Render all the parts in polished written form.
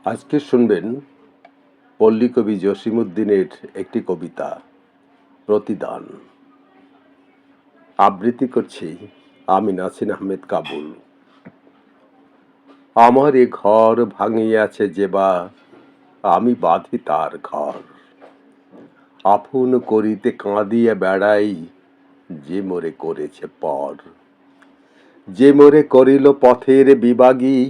আজকে শুনবেন পল্লী কবি জসিমউদ্দিনের একটি কবিতা প্রতিদান। আবৃত্তি করছি আমি নাসির আহমেদ কাবুল। আমার এ ঘর ভাঙিয়াছে যেবা, আমি বাঁধি তার ঘর। আপন করিতে কাঁদিয়া বেড়াই, যে মোরে করেছে পর। যে মোরে করিল পথের বিবাগী,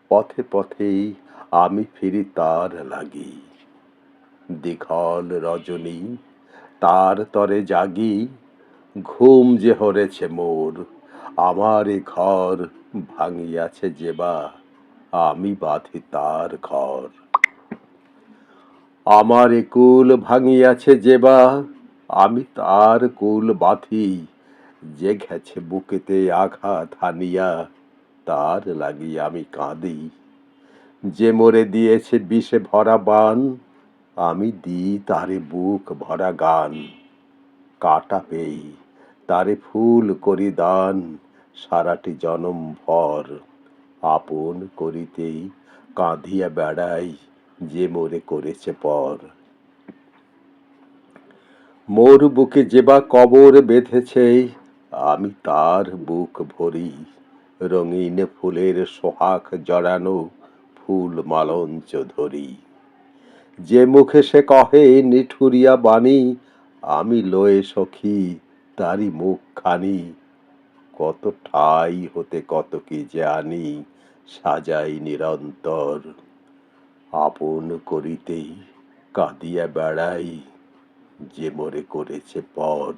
পথে পথেই আমি ফিরি তার লাগি। দীঘল রজনী তার তরে জাগি, ঘুম যে হরেছে মোর। আমার এ ঘর ভাঙিয়াছে যেবা, আমি বাঁধি তার ঘর। আমার এ কুল ভাঙিয়াছে যেবা, আমি তার কুল বাঁধি। যে গেছে বুকেতে আঘাত হানিয়া, তার লাগি আমি কাঁদি। যে মোরে দিয়েছে বিষে ভরা বান, আমি দিই তারে বুক ভরা গান। কাঁটা পেই তারে ফুল করি দান, সারাটি জনম ভর। আপন করিতেই কাঁদিয়া বেড়াই, যে মোরে করেছে পর। মোর বুকে যেবা কবর বেঁধেছে, আমি তার বুক ভরি। রঙিন ফুলের সোহাগ জড়ানো ফুল মালঞ্চ ধরি। যে মুখে সে কহে নিঠুরিয়া বাণী, আমি লয়ে সখী তারি মুখখানি। কত ঠাই হতে কত কি যে আনি, সাজাই নিরন্তর। আপন করিতেই কাঁদিয়া বেড়াই, যে মোরে করেছে পর।